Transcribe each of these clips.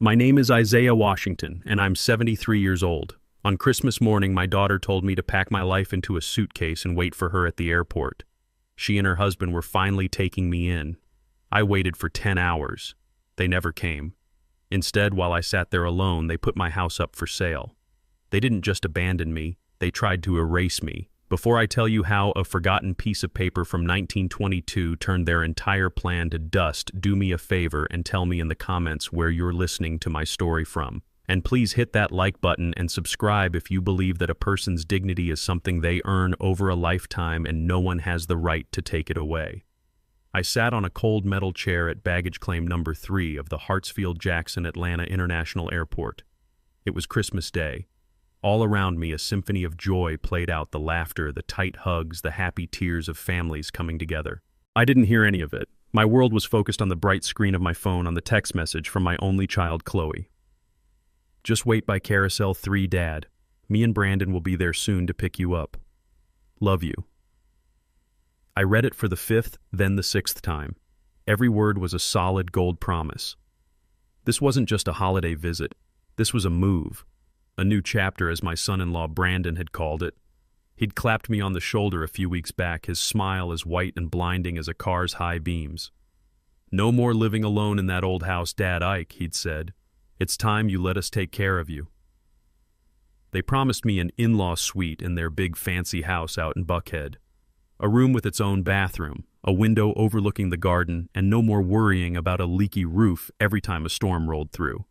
My name is Isaiah Washington, and I'm 73 years old. On Christmas morning, my daughter told me to pack my life into a suitcase and wait for her at the airport. She and her husband were finally taking me in. I waited for 10 hours. They never came. Instead, while I sat there alone, they put my house up for sale. They didn't just abandon me, they tried to erase me. Before I tell you how a forgotten piece of paper from 1922 turned their entire plan to dust, do me a favor and tell me in the comments where you're listening to my story from. And please hit that like button and subscribe if you believe that a person's dignity is something they earn over a lifetime and no one has the right to take it away. I sat on a cold metal chair at baggage claim number 3 of the Hartsfield-Jackson Atlanta International Airport. It was Christmas Day. All around me, a symphony of joy played out, the laughter, the tight hugs, the happy tears of families coming together. I didn't hear any of it. My world was focused on the bright screen of my phone on the text message from my only child, Chloe. Just wait by Carousel 3, Dad. Me and Brandon will be there soon to pick you up. Love you. I read it for the 5th, then the 6th time. Every word was a solid gold promise. This wasn't just a holiday visit. This was a move. A new chapter, as my son-in-law Brandon had called it. He'd clapped me on the shoulder a few weeks back, his smile as white and blinding as a car's high beams. "No more living alone in that old house, Dad Ike," he'd said. "It's time you let us take care of you." They promised me an in-law suite in their big fancy house out in Buckhead. A room with its own bathroom, a window overlooking the garden, and no more worrying about a leaky roof every time a storm rolled through.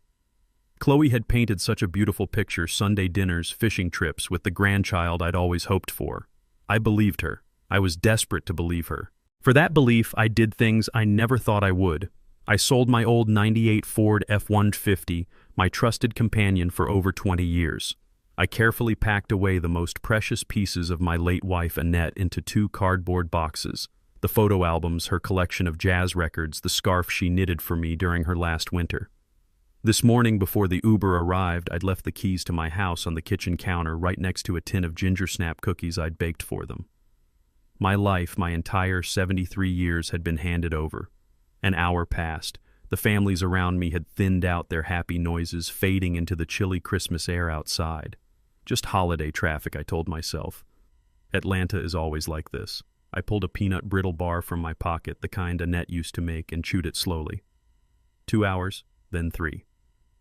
Chloe had painted such a beautiful picture, Sunday dinners, fishing trips with the grandchild I'd always hoped for. I believed her. I was desperate to believe her. For that belief, I did things I never thought I would. I sold my old '98 Ford F-150, my trusted companion for over 20 years. I carefully packed away the most precious pieces of my late wife Annette into 2 cardboard boxes. The photo albums, her collection of jazz records, the scarf she knitted for me during her last winter. This morning, before the Uber arrived, I'd left the keys to my house on the kitchen counter right next to a tin of ginger snap cookies I'd baked for them. My life, my entire 73 years, had been handed over. An hour passed. The families around me had thinned out, their happy noises fading into the chilly Christmas air outside. Just holiday traffic, I told myself. Atlanta is always like this. I pulled a peanut brittle bar from my pocket, the kind Annette used to make, and chewed it slowly. 2 hours, then 3.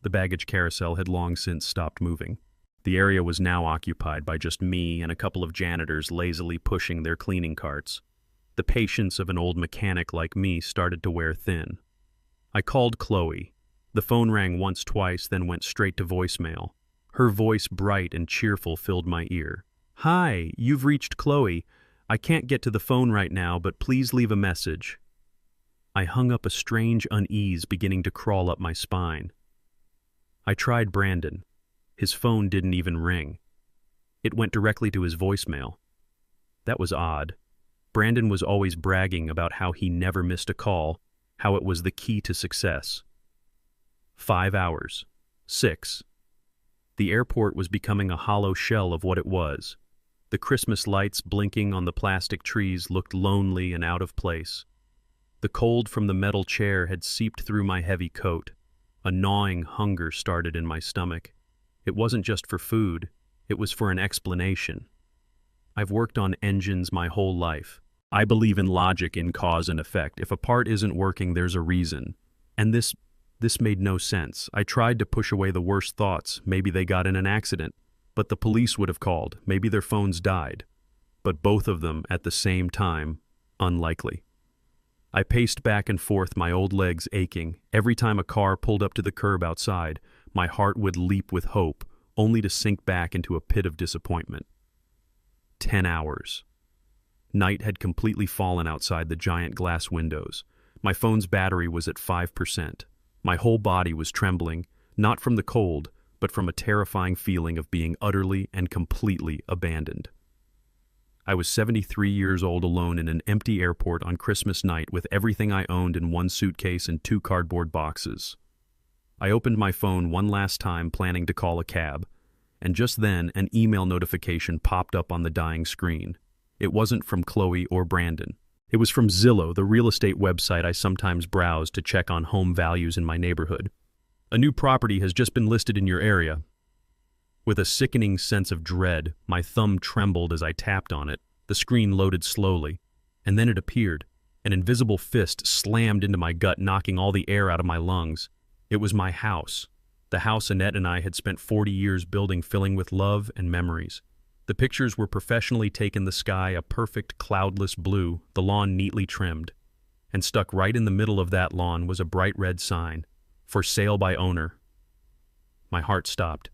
The baggage carousel had long since stopped moving. The area was now occupied by just me and a couple of janitors lazily pushing their cleaning carts. The patience of an old mechanic like me started to wear thin. I called Chloe. The phone rang once, twice, then went straight to voicemail. Her voice, bright and cheerful, filled my ear. "Hi, you've reached Chloe. I can't get to the phone right now, but please leave a message." I hung up, a strange unease beginning to crawl up my spine. I tried Brandon. His phone didn't even ring. It went directly to his voicemail. That was odd. Brandon was always bragging about how he never missed a call, how it was the key to success. 5 hours. 6. The airport was becoming a hollow shell of what it was. The Christmas lights blinking on the plastic trees looked lonely and out of place. The cold from the metal chair had seeped through my heavy coat. A gnawing hunger started in my stomach. It wasn't just for food, it was for an explanation. I've worked on engines my whole life. I believe in logic, in cause and effect. If a part isn't working, there's a reason. And this made no sense. I tried to push away the worst thoughts. Maybe they got in an accident. But the police would have called. Maybe their phones died. But both of them at the same time, unlikely. I paced back and forth, my old legs aching. Every time a car pulled up to the curb outside, my heart would leap with hope, only to sink back into a pit of disappointment. 10 hours. Night had completely fallen outside the giant glass windows. My phone's battery was at 5%. My whole body was trembling, not from the cold, but from a terrifying feeling of being utterly and completely abandoned. I was 73 years old, alone in an empty airport on Christmas night with everything I owned in 1 suitcase and 2 cardboard boxes. I opened my phone one last time, planning to call a cab, and just then an email notification popped up on the dying screen. It wasn't from Chloe or Brandon. It was from Zillow, the real estate website I sometimes browse to check on home values in my neighborhood. A new property has just been listed in your area. With a sickening sense of dread, my thumb trembled as I tapped on it. The screen loaded slowly, and then it appeared. An invisible fist slammed into my gut, knocking all the air out of my lungs. It was my house. The house Annette and I had spent 40 years building, filling with love and memories. The pictures were professionally taken, the sky a perfect cloudless blue, the lawn neatly trimmed. And stuck right in the middle of that lawn was a bright red sign, "For sale by owner." My heart stopped.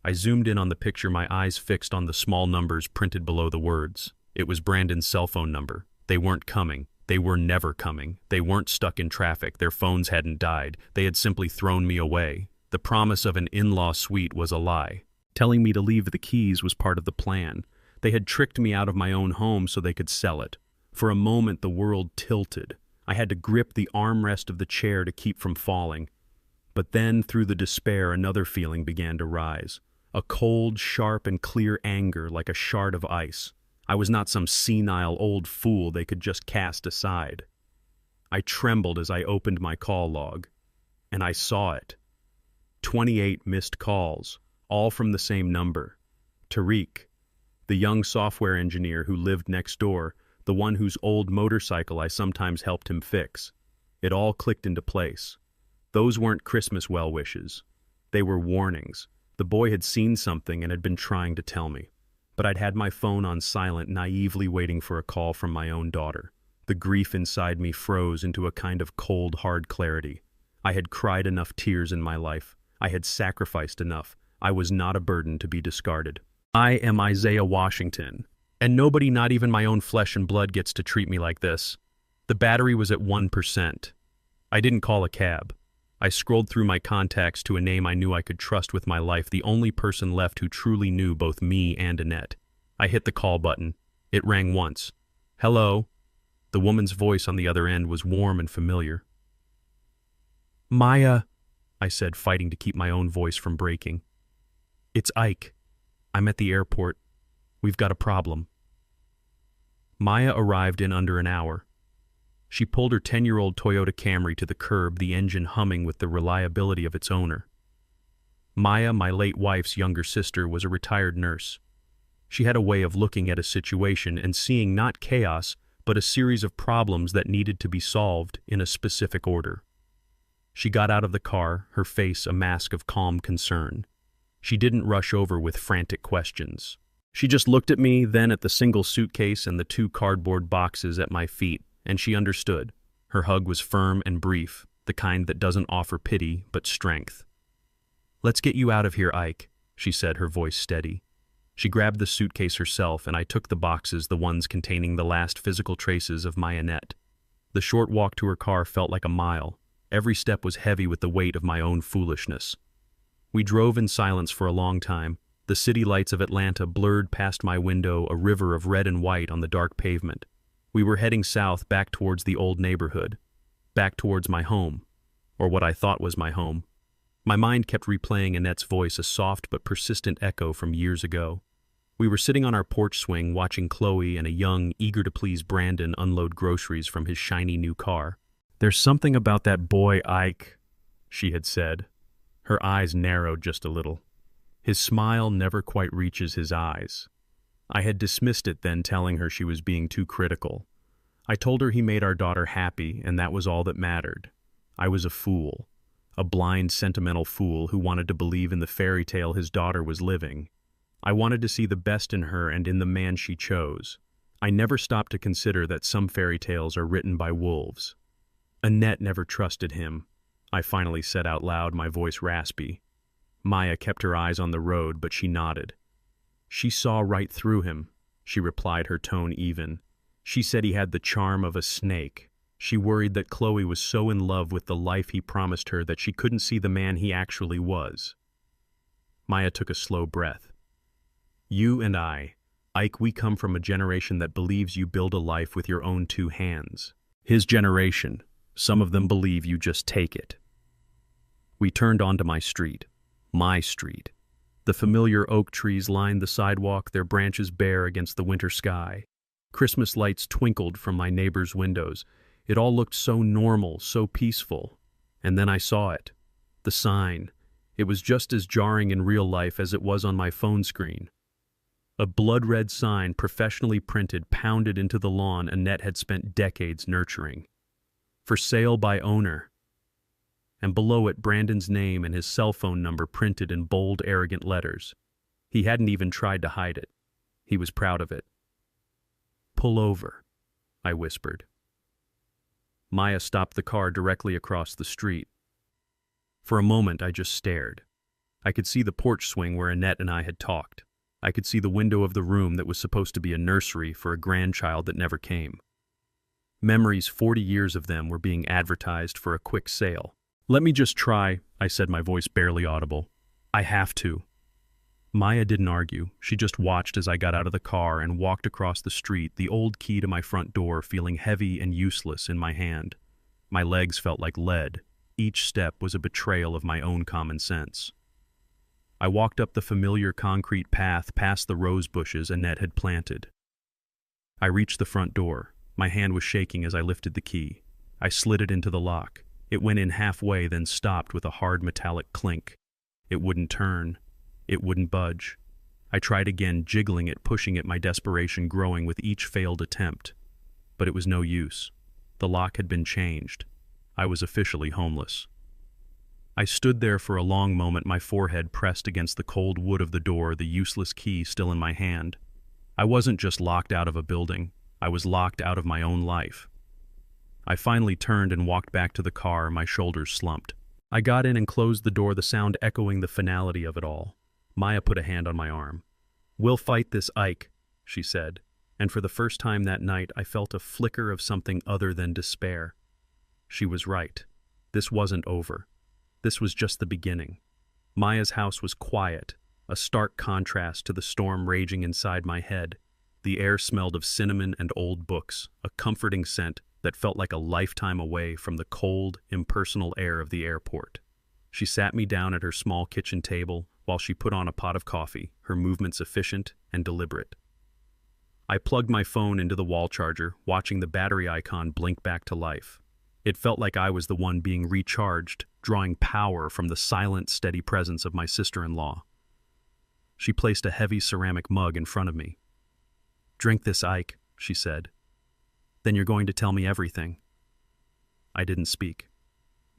I zoomed in on the picture, my eyes fixed on the small numbers printed below the words. It was Brandon's cell phone number. They weren't coming. They were never coming. They weren't stuck in traffic. Their phones hadn't died. They had simply thrown me away. The promise of an in-law suite was a lie. Telling me to leave the keys was part of the plan. They had tricked me out of my own home so they could sell it. For a moment the world tilted. I had to grip the armrest of the chair to keep from falling. But then, through the despair, another feeling began to rise. A cold, sharp, and clear anger like a shard of ice. I was not some senile old fool they could just cast aside. I trembled as I opened my call log. And I saw it. 28 missed calls, all from the same number. Tariq, the young software engineer who lived next door, the one whose old motorcycle I sometimes helped him fix. It all clicked into place. Those weren't Christmas well wishes. They were warnings. The boy had seen something and had been trying to tell me. But I'd had my phone on silent, naively waiting for a call from my own daughter. The grief inside me froze into a kind of cold, hard clarity. I had cried enough tears in my life. I had sacrificed enough. I was not a burden to be discarded. I am Isaiah Washington, and nobody, not even my own flesh and blood, gets to treat me like this. The battery was at 1%. I didn't call a cab. I scrolled through my contacts to a name I knew I could trust with my life, the only person left who truly knew both me and Annette. I hit the call button. It rang once. "Hello." The woman's voice on the other end was warm and familiar. "Maya," I said, fighting to keep my own voice from breaking. "It's Ike. I'm at the airport. We've got a problem." Maya arrived in under an hour. She pulled her 10-year-old Toyota Camry to the curb, the engine humming with the reliability of its owner. Maya, my late wife's younger sister, was a retired nurse. She had a way of looking at a situation and seeing not chaos, but a series of problems that needed to be solved in a specific order. She got out of the car, her face a mask of calm concern. She didn't rush over with frantic questions. She just looked at me, then at the single suitcase and the 2 cardboard boxes at my feet, and she understood. Her hug was firm and brief, the kind that doesn't offer pity, but strength. "Let's get you out of here, Ike," she said, her voice steady. She grabbed the suitcase herself, and I took the boxes, the ones containing the last physical traces of my Annette. The short walk to her car felt like a mile. Every step was heavy with the weight of my own foolishness. We drove in silence for a long time. The city lights of Atlanta blurred past my window, a river of red and white on the dark pavement. We were heading south, back towards the old neighborhood, back towards my home, or what I thought was my home. My mind kept replaying Annette's voice, a soft but persistent echo from years ago. We were sitting on our porch swing, watching Chloe and a young, eager-to-please Brandon unload groceries from his shiny new car. "There's something about that boy, Ike," she had said. Her eyes narrowed just a little. His smile never quite reaches his eyes. I had dismissed it then, telling her she was being too critical. I told her he made our daughter happy, and that was all that mattered. I was a fool. A blind, sentimental fool who wanted to believe in the fairy tale his daughter was living. I wanted to see the best in her and in the man she chose. I never stopped to consider that some fairy tales are written by wolves. Annette never trusted him, I finally said out loud, my voice raspy. Maya kept her eyes on the road, but she nodded. "She saw right through him," she replied, her tone even. "She said he had the charm of a snake. She worried that Chloe was so in love with the life he promised her that she couldn't see the man he actually was." Maya took a slow breath. "You and I, Ike, we come from a generation that believes you build a life with your own 2 hands. His generation, some of them believe you just take it." We turned onto my street. My street. The familiar oak trees lined the sidewalk, their branches bare against the winter sky. Christmas lights twinkled from my neighbor's windows. It all looked so normal, so peaceful. And then I saw it. The sign. It was just as jarring in real life as it was on my phone screen. A blood-red sign, professionally printed, pounded into the lawn Annette had spent decades nurturing. For sale by owner. And below it, Brandon's name and his cell phone number printed in bold, arrogant letters. He hadn't even tried to hide it. He was proud of it. "Pull over," I whispered. Maya stopped the car directly across the street. For a moment, I just stared. I could see the porch swing where Annette and I had talked. I could see the window of the room that was supposed to be a nursery for a grandchild that never came. Memories, 40 years of them, were being advertised for a quick sale. "Let me just try," I said, my voice barely audible. "I have to." Maya didn't argue. She just watched as I got out of the car and walked across the street, the old key to my front door feeling heavy and useless in my hand. My legs felt like lead. Each step was a betrayal of my own common sense. I walked up the familiar concrete path past the rose bushes Annette had planted. I reached the front door. My hand was shaking as I lifted the key. I slid it into the lock. It went in halfway, then stopped with a hard metallic clink. It wouldn't turn. It wouldn't budge. I tried again, jiggling it, pushing it, my desperation growing with each failed attempt. But it was no use. The lock had been changed. I was officially homeless. I stood there for a long moment, my forehead pressed against the cold wood of the door, the useless key still in my hand. I wasn't just locked out of a building. I was locked out of my own life. I finally turned and walked back to the car, my shoulders slumped. I got in and closed the door, the sound echoing the finality of it all. Maya put a hand on my arm. "We'll fight this, Ike," she said, and for the first time that night I felt a flicker of something other than despair. She was right. This wasn't over. This was just the beginning. Maya's house was quiet, a stark contrast to the storm raging inside my head. The air smelled of cinnamon and old books, a comforting scent that felt like a lifetime away from the cold, impersonal air of the airport. She sat me down at her small kitchen table while she put on a pot of coffee, her movements efficient and deliberate. I plugged my phone into the wall charger, watching the battery icon blink back to life. It felt like I was the one being recharged, drawing power from the silent, steady presence of my sister-in-law. She placed a heavy ceramic mug in front of me. "Drink this, Ike," she said. "Then you're going to tell me everything." I didn't speak.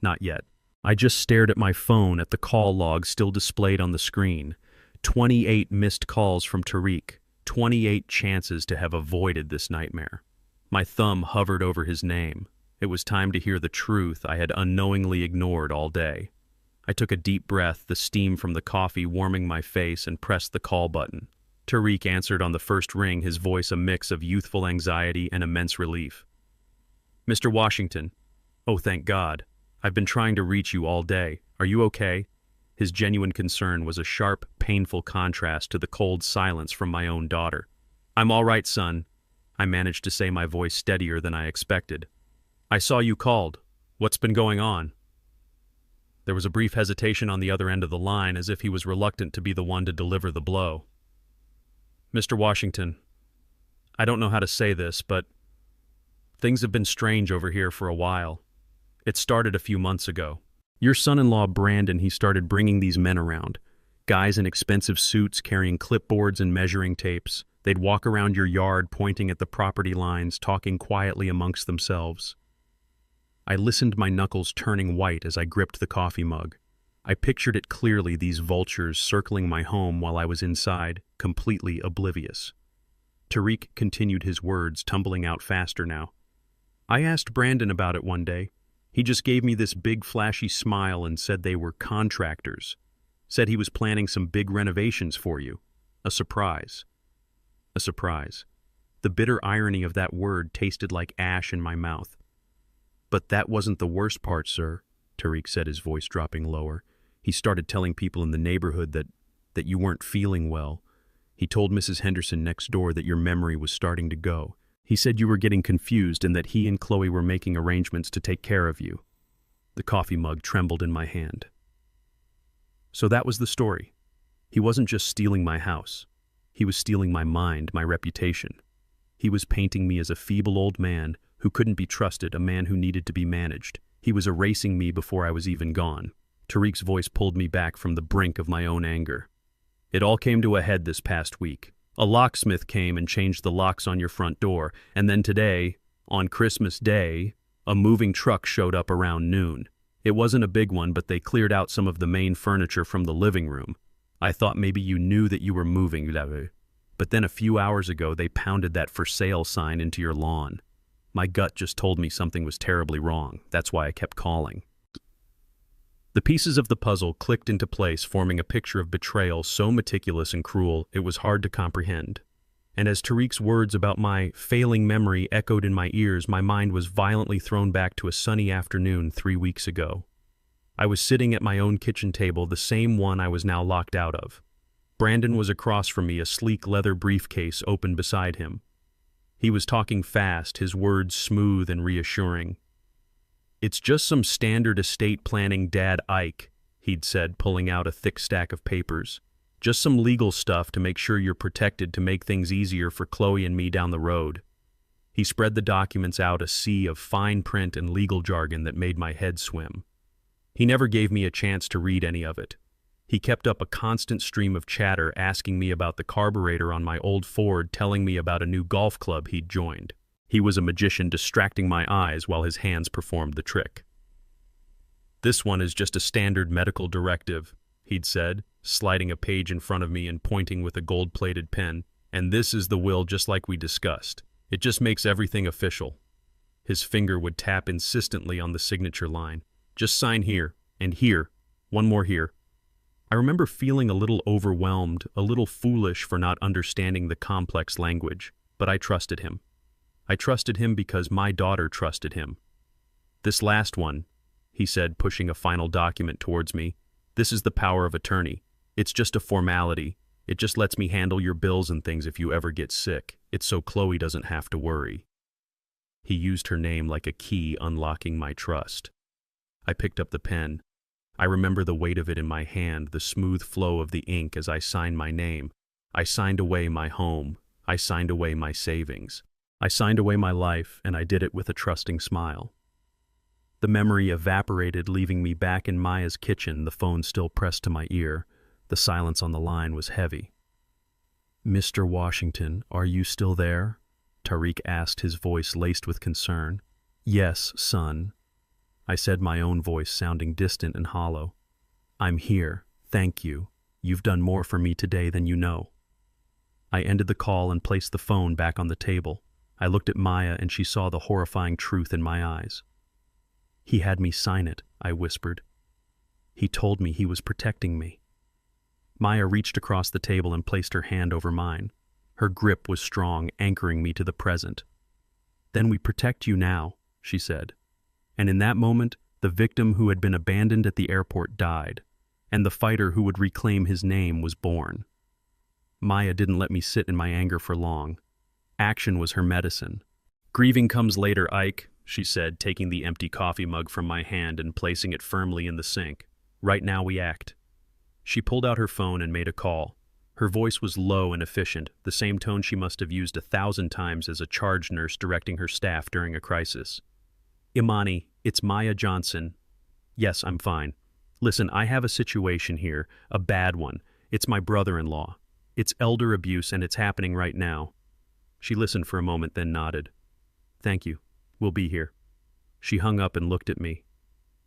Not yet. I just stared at my phone, at the call log still displayed on the screen. 28 missed calls from Tariq. 28 chances to have avoided this nightmare. My thumb hovered over his name. It was time to hear the truth I had unknowingly ignored all day. I took a deep breath, the steam from the coffee warming my face, and pressed the call button. Tariq answered on the first ring, his voice a mix of youthful anxiety and immense relief. "Mr. Washington." "Oh, thank God. I've been trying to reach you all day. Are you okay?" His genuine concern was a sharp, painful contrast to the cold silence from my own daughter. "I'm all right, son." I managed to say, my voice steadier than I expected. "I saw you called. What's been going on?" There was a brief hesitation on the other end of the line, as if he was reluctant to be the one to deliver the blow. "Mr. Washington, I don't know how to say this, but things have been strange over here for a while. It started a few months ago. Your son-in-law, Brandon, he started bringing these men around. Guys in expensive suits carrying clipboards and measuring tapes. They'd walk around your yard pointing at the property lines, talking quietly amongst themselves." I listened, my knuckles turning white as I gripped the coffee mug. I pictured it clearly, these vultures circling my home while I was inside, completely oblivious. Tariq continued his words, tumbling out faster now. "I asked Brandon about it one day. He just gave me this big flashy smile and said they were contractors. Said he was planning some big renovations for you. A surprise." A surprise. The bitter irony of that word tasted like ash in my mouth. "But that wasn't the worst part, sir," Tariq said, his voice dropping lower. "He started telling people in the neighborhood that you weren't feeling well. He told Mrs. Henderson next door that your memory was starting to go. He said you were getting confused and that he and Chloe were making arrangements to take care of you." The coffee mug trembled in my hand. So that was the story. He wasn't just stealing my house. He was stealing my mind, my reputation. He was painting me as a feeble old man who couldn't be trusted, a man who needed to be managed. He was erasing me before I was even gone. Tariq's voice pulled me back from the brink of my own anger. It all came to a head this past week. A locksmith came and changed the locks on your front door, and then today, on Christmas Day, a moving truck showed up around noon. It wasn't a big one, but they cleared out some of the main furniture from the living room. I thought maybe you knew that you were moving, but then a few hours ago they pounded that for sale sign into your lawn. My gut just told me something was terribly wrong. That's why I kept calling. The pieces of the puzzle clicked into place, forming a picture of betrayal so meticulous and cruel it was hard to comprehend. And as Tariq's words about my failing memory echoed in my ears, my mind was violently thrown back to a sunny afternoon 3 weeks ago. I was sitting at my own kitchen table, the same one I was now locked out of. Brandon was across from me, a sleek leather briefcase open beside him. He was talking fast, his words smooth and reassuring. "It's just some standard estate planning, Dad Ike," he'd said, pulling out a thick stack of papers. "Just some legal stuff to make sure you're protected, to make things easier for Chloe and me down the road." He spread the documents out, a sea of fine print and legal jargon that made my head swim. He never gave me a chance to read any of it. He kept up a constant stream of chatter, asking me about the carburetor on my old Ford, telling me about a new golf club he'd joined. He was a magician, distracting my eyes while his hands performed the trick. "This one is just a standard medical directive," he'd said, sliding a page in front of me and pointing with a gold-plated pen. "And this is the will, just like we discussed. It just makes everything official." His finger would tap insistently on the signature line. "Just sign here, and here, one more here." I remember feeling a little overwhelmed, a little foolish for not understanding the complex language, but I trusted him. I trusted him because my daughter trusted him. "This last one," he said, pushing a final document towards me, "this is the power of attorney. It's just a formality. It just lets me handle your bills and things if you ever get sick. It's so Chloe doesn't have to worry." He used her name like a key, unlocking my trust. I picked up the pen. I remember the weight of it in my hand, the smooth flow of the ink as I signed my name. I signed away my home. I signed away my savings. I signed away my life, and I did it with a trusting smile. The memory evaporated, leaving me back in Maya's kitchen, the phone still pressed to my ear. The silence on the line was heavy. "Mr. Washington, are you still there?" Tariq asked, his voice laced with concern. "Yes, son," I said, my own voice sounding distant and hollow. "I'm here. Thank you. You've done more for me today than you know." I ended the call and placed the phone back on the table. I looked at Maya, and she saw the horrifying truth in my eyes. "He had me sign it," I whispered. "He told me he was protecting me." Maya reached across the table and placed her hand over mine. Her grip was strong, anchoring me to the present. "Then we protect you now," she said. And in that moment, the victim who had been abandoned at the airport died, and the fighter who would reclaim his name was born. Maya didn't let me sit in my anger for long. Action was her medicine. "Grieving comes later, Ike," she said, taking the empty coffee mug from my hand and placing it firmly in the sink. "Right now we act." She pulled out her phone and made a call. Her voice was low and efficient, the same tone she must have used 1,000 times as a charge nurse directing her staff during a crisis. "Imani, it's Maya Johnson." "Yes, I'm fine. Listen, I have a situation here, a bad one. It's my brother-in-law. It's elder abuse, and it's happening right now." She listened for a moment, then nodded. "Thank you. We'll be here." She hung up and looked at me.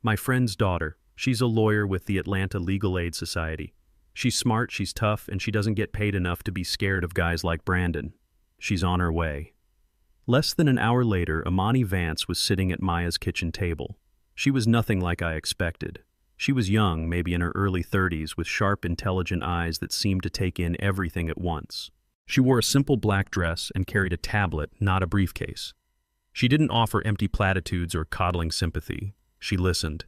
"My friend's daughter. She's a lawyer with the Atlanta Legal Aid Society. She's smart, she's tough, and she doesn't get paid enough to be scared of guys like Brandon. She's on her way." Less than an hour later, Imani Vance was sitting at Maya's kitchen table. She was nothing like I expected. She was young, maybe in her early 30s, with sharp, intelligent eyes that seemed to take in everything at once. She wore a simple black dress and carried a tablet, not a briefcase. She didn't offer empty platitudes or coddling sympathy. She listened.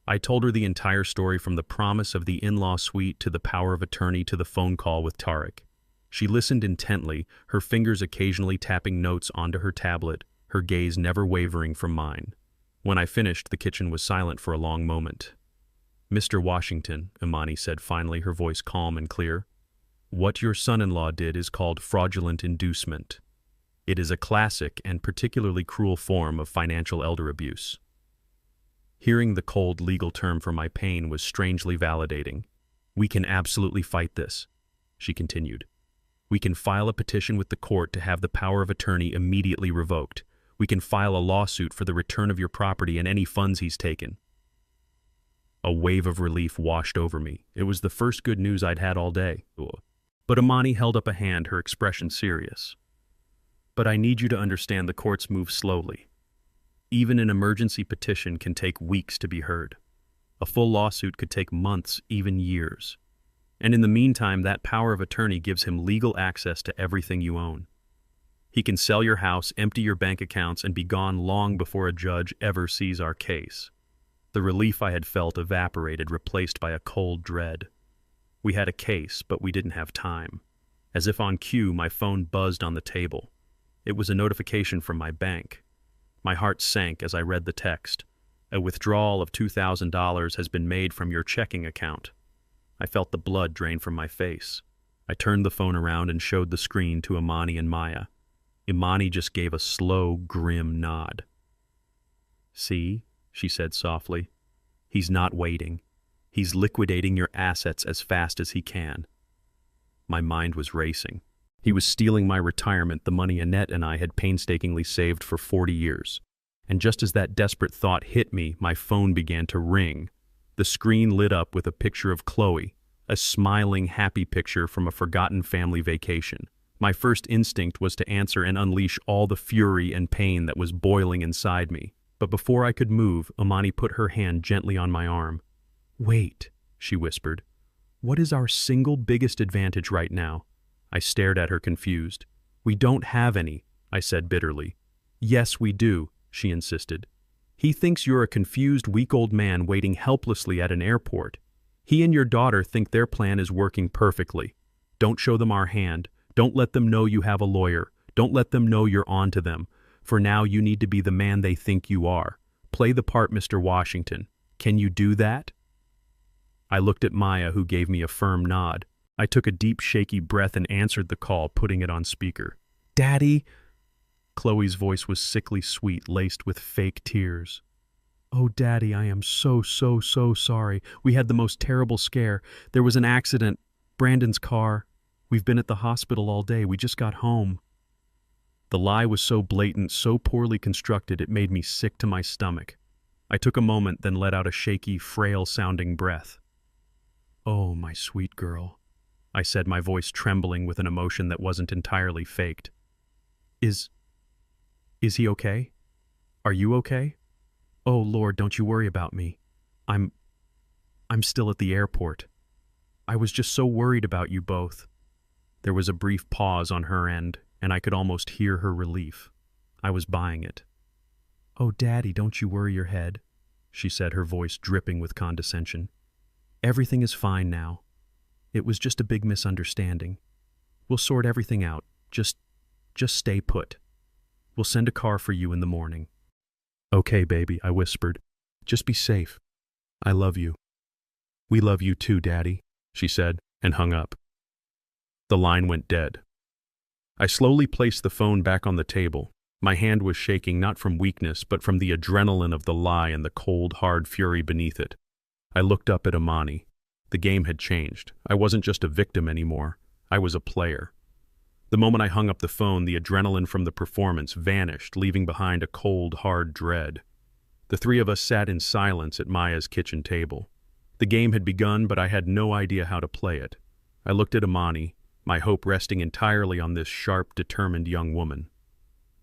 I told her the entire story, from the promise of the in-law suite to the power of attorney to the phone call with Tariq. She listened intently, her fingers occasionally tapping notes onto her tablet, her gaze never wavering from mine. When I finished, the kitchen was silent for a long moment. "Mr. Washington," Imani said finally, her voice calm and clear, "what your son-in-law did is called fraudulent inducement. It is a classic and particularly cruel form of financial elder abuse." Hearing the cold legal term for my pain was strangely validating. "We can absolutely fight this," she continued. "We can file a petition with the court to have the power of attorney immediately revoked. We can file a lawsuit for the return of your property and any funds he's taken." A wave of relief washed over me. It was the first good news I'd had all day. But Imani held up a hand, her expression serious. "But I need you to understand the courts move slowly. Even an emergency petition can take weeks to be heard. A full lawsuit could take months, even years. And in the meantime, that power of attorney gives him legal access to everything you own. He can sell your house, empty your bank accounts, and be gone long before a judge ever sees our case." The relief I had felt evaporated, replaced by a cold dread. We had a case, but we didn't have time. As if on cue, my phone buzzed on the table. It was a notification from my bank. My heart sank as I read the text. "A withdrawal of $2,000 has been made from your checking account." I felt the blood drain from my face. I turned the phone around and showed the screen to Imani and Maya. Imani just gave a slow, grim nod. "See," she said softly. "He's not waiting. He's liquidating your assets as fast as he can." My mind was racing. He was stealing my retirement, the money Annette and I had painstakingly saved for 40 years. And just as that desperate thought hit me, my phone began to ring. The screen lit up with a picture of Chloe, a smiling, happy picture from a forgotten family vacation. My first instinct was to answer and unleash all the fury and pain that was boiling inside me. But before I could move, Imani put her hand gently on my arm. "Wait," she whispered. "What is our single biggest advantage right now?" I stared at her confused. "We don't have any," I said bitterly. "Yes, we do," she insisted. "He thinks you're a confused, weak old man waiting helplessly at an airport. He and your daughter think their plan is working perfectly. Don't show them our hand. Don't let them know you have a lawyer. Don't let them know you're on to them. For now, you need to be the man they think you are. Play the part, Mr. Washington. Can you do that?" I looked at Maya, who gave me a firm nod. I took a deep, shaky breath and answered the call, putting it on speaker. "Daddy!" Chloe's voice was sickly sweet, laced with fake tears. "Oh, Daddy, I am so sorry. We had the most terrible scare. There was an accident. Brandon's car. We've been at the hospital all day. We just got home." The lie was so blatant, so poorly constructed, it made me sick to my stomach. I took a moment, then let out a shaky, frail-sounding breath. "Oh, my sweet girl," I said, my voice trembling with an emotion that wasn't entirely faked. Is he okay? Are you okay? Oh, Lord, don't you worry about me. I'm still at the airport. I was just so worried about you both." There was a brief pause on her end, and I could almost hear her relief. I was buying it. "Oh, Daddy, don't you worry your head," she said, her voice dripping with condescension. "Everything is fine now. It was just a big misunderstanding. We'll sort everything out. Just stay put. We'll send a car for you in the morning." "Okay, baby," I whispered. "Just be safe. I love you." "We love you too, Daddy," she said, and hung up. The line went dead. I slowly placed the phone back on the table. My hand was shaking not from weakness, but from the adrenaline of the lie and the cold, hard fury beneath it. I looked up at Imani. The game had changed. I wasn't just a victim anymore. I was a player. The moment I hung up the phone, the adrenaline from the performance vanished, leaving behind a cold, hard dread. The three of us sat in silence at Maya's kitchen table. The game had begun, but I had no idea how to play it. I looked at Imani, my hope resting entirely on this sharp, determined young woman.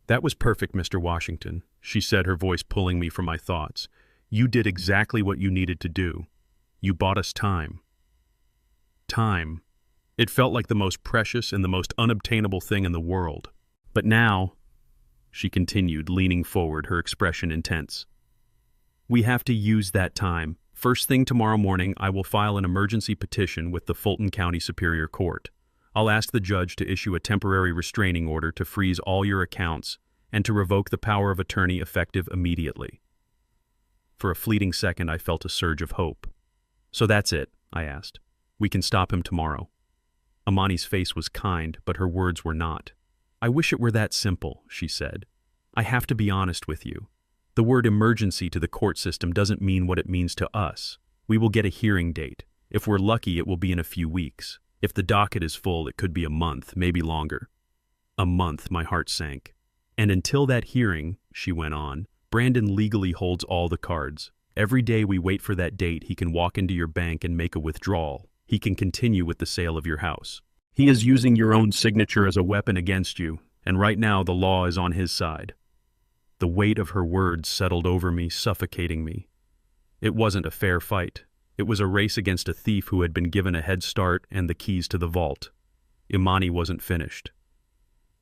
"That was perfect, Mr. Washington," she said, her voice pulling me from my thoughts. "You did exactly what you needed to do. You bought us time." Time. It felt like the most precious and the most unobtainable thing in the world. "But now," she continued, leaning forward, her expression intense, "we have to use that time. First thing tomorrow morning, I will file an emergency petition with the Fulton County Superior Court. I'll ask the judge to issue a temporary restraining order to freeze all your accounts and to revoke the power of attorney effective immediately." For a fleeting second, I felt a surge of hope. "So that's it?" I asked. "We can stop him tomorrow." Imani's face was kind, but her words were not. "I wish it were that simple," she said. "I have to be honest with you. The word emergency to the court system doesn't mean what it means to us. We will get a hearing date. If we're lucky, it will be in a few weeks. If the docket is full, it could be a month, maybe longer. A month, my heart sank. And until that hearing, she went on, Brandon legally holds all the cards. Every day we wait for that date, he can walk into your bank and make a withdrawal. He can continue with the sale of your house. He is using your own signature as a weapon against you, and right now the law is on his side. The weight of her words settled over me, suffocating me. It wasn't a fair fight. It was a race against a thief who had been given a head start and the keys to the vault. Imani wasn't finished.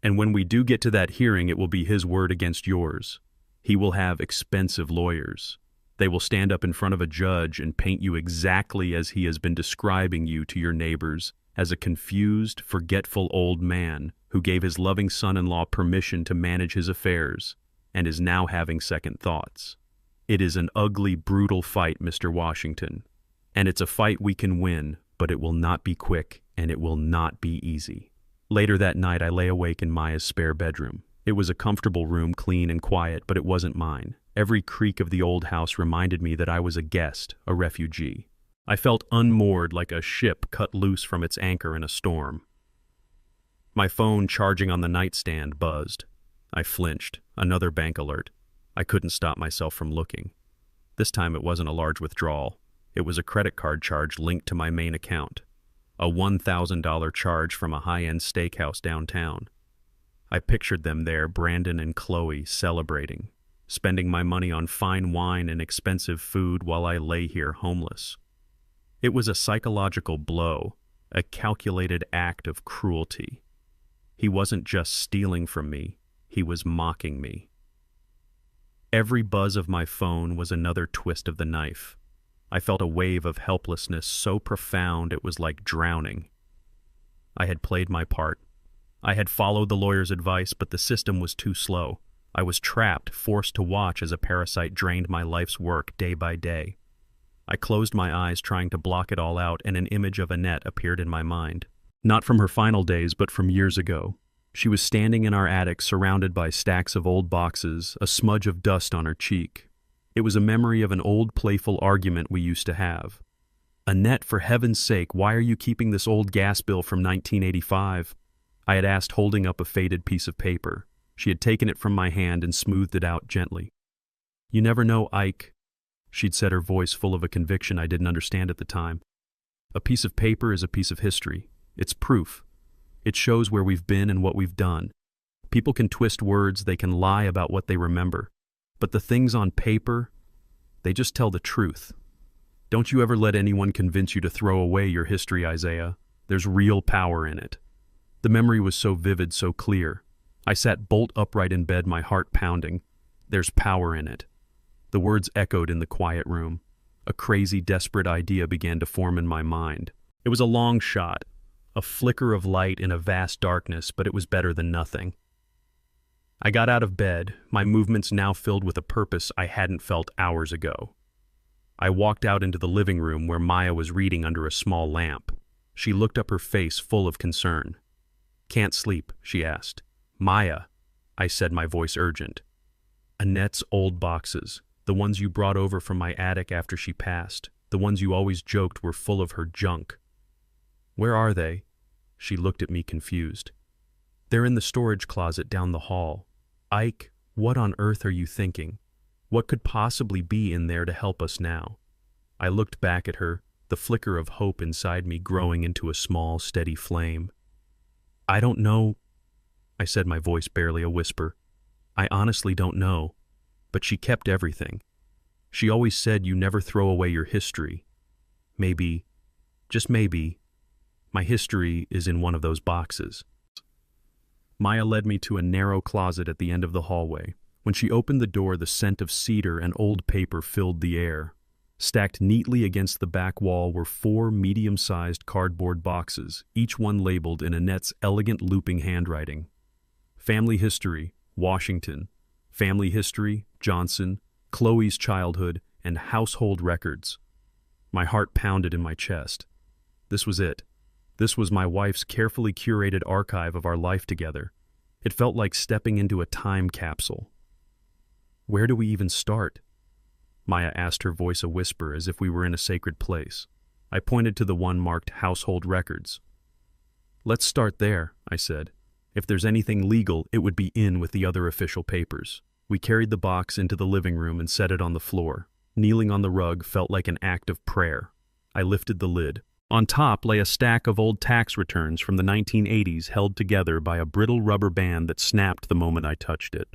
And when we do get to that hearing, it will be his word against yours. He will have expensive lawyers. They will stand up in front of a judge and paint you exactly as he has been describing you to your neighbors, as a confused, forgetful old man who gave his loving son-in-law permission to manage his affairs and is now having second thoughts. It is an ugly, brutal fight, Mr. Washington. And it's a fight we can win, but it will not be quick and it will not be easy. Later that night, I lay awake in Maya's spare bedroom. It was a comfortable room, clean and quiet, but it wasn't mine. Every creak of the old house reminded me that I was a guest, a refugee. I felt unmoored like a ship cut loose from its anchor in a storm. My phone, charging on the nightstand, buzzed. I flinched. Another bank alert. I couldn't stop myself from looking. This time it wasn't a large withdrawal. It was a credit card charge linked to my main account. A $1,000 charge from a high-end steakhouse downtown. I pictured them there, Brandon and Chloe, celebrating, spending my money on fine wine and expensive food while I lay here homeless. It was a psychological blow, a calculated act of cruelty. He wasn't just stealing from me, he was mocking me. Every buzz of my phone was another twist of the knife. I felt a wave of helplessness so profound it was like drowning. I had played my part. I had followed the lawyer's advice, but the system was too slow. I was trapped, forced to watch as a parasite drained my life's work day by day. I closed my eyes, trying to block it all out, and an image of Annette appeared in my mind. Not from her final days, but from years ago. She was standing in our attic, surrounded by stacks of old boxes, a smudge of dust on her cheek. It was a memory of an old playful argument we used to have. "Annette, for heaven's sake, why are you keeping this old gas bill from 1985? I had asked, holding up a faded piece of paper. She had taken it from my hand and smoothed it out gently. "You never know, Ike," she'd said, her voice full of a conviction I didn't understand at the time. "A piece of paper is a piece of history. It's proof. It shows where we've been and what we've done. People can twist words, they can lie about what they remember. But the things on paper, they just tell the truth. Don't you ever let anyone convince you to throw away your history, Isaiah. There's real power in it." The memory was so vivid, so clear. I sat bolt upright in bed, my heart pounding. There's power in it. The words echoed in the quiet room. A crazy, desperate idea began to form in my mind. It was a long shot, a flicker of light in a vast darkness, but it was better than nothing. I got out of bed, my movements now filled with a purpose I hadn't felt hours ago. I walked out into the living room where Maya was reading under a small lamp. She looked up, her face full of concern. "Can't sleep?" she asked. "Maya," I said, my voice urgent. "Annette's old boxes, the ones you brought over from my attic after she passed, the ones you always joked were full of her junk. Where are they?" She looked at me confused. "They're in the storage closet down the hall. Ike, what on earth are you thinking? What could possibly be in there to help us now?" I looked back at her, the flicker of hope inside me growing into a small, steady flame. "I don't know," I said, my voice barely a whisper. "I honestly don't know. But she kept everything. She always said you never throw away your history. Maybe, just maybe, my history is in one of those boxes." Maya led me to a narrow closet at the end of the hallway. When she opened the door, the scent of cedar and old paper filled the air. Stacked neatly against the back wall were 4 medium-sized cardboard boxes, each one labeled in Annette's elegant looping handwriting. Family history, Washington. Family history, Johnson. Chloe's childhood, and household records. My heart pounded in my chest. This was it. This was my wife's carefully curated archive of our life together. It felt like stepping into a time capsule. Where do we even start? Maya asked, her voice a whisper, as if we were in a sacred place. I pointed to the one marked Household Records. Let's start there, I said. If there's anything legal, it would be in with the other official papers. We carried the box into the living room and set it on the floor. Kneeling on the rug felt like an act of prayer. I lifted the lid. On top lay a stack of old tax returns from the 1980s held together by a brittle rubber band that snapped the moment I touched it.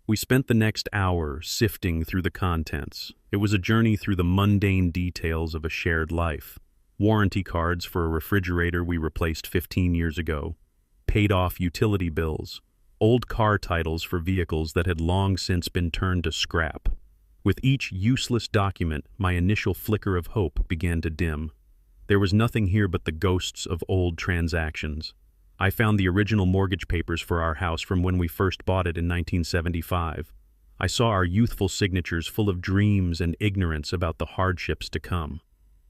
We spent the next hour sifting through the contents. It was a journey through the mundane details of a shared life. Warranty cards for a refrigerator we replaced 15 years ago. Paid-off utility bills. Old car titles for vehicles that had long since been turned to scrap. With each useless document, my initial flicker of hope began to dim. There was nothing here but the ghosts of old transactions. I found the original mortgage papers for our house from when we first bought it in 1975. I saw our youthful signatures full of dreams and ignorance about the hardships to come.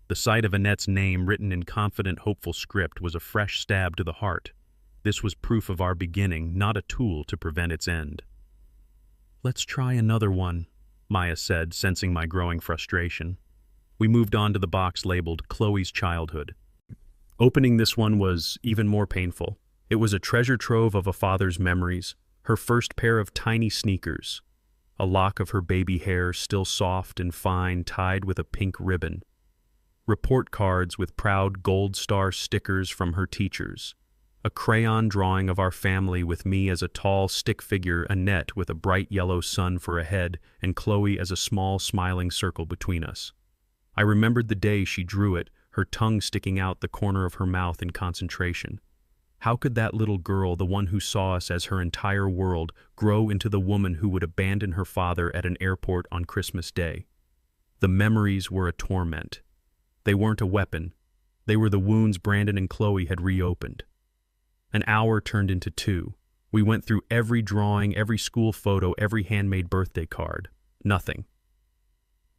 The sight of Annette's name written in confident, hopeful script was a fresh stab to the heart. This was proof of our beginning, not a tool to prevent its end. "Let's try another one," Maya said, sensing my growing frustration. We moved on to the box labeled Chloe's Childhood. Opening this one was even more painful. It was a treasure trove of a father's memories, her first pair of tiny sneakers, a lock of her baby hair still soft and fine tied with a pink ribbon, report cards with proud gold star stickers from her teachers, a crayon drawing of our family with me as a tall stick figure, Annette with a bright yellow sun for a head, and Chloe as a small smiling circle between us. I remembered the day she drew it, her tongue sticking out the corner of her mouth in concentration. How could that little girl, the one who saw us as her entire world, grow into the woman who would abandon her father at an airport on Christmas Day? The memories were a torment. They weren't a weapon. They were the wounds Brandon and Chloe had reopened. An hour turned into 2. We went through every drawing, every school photo, every handmade birthday card. Nothing.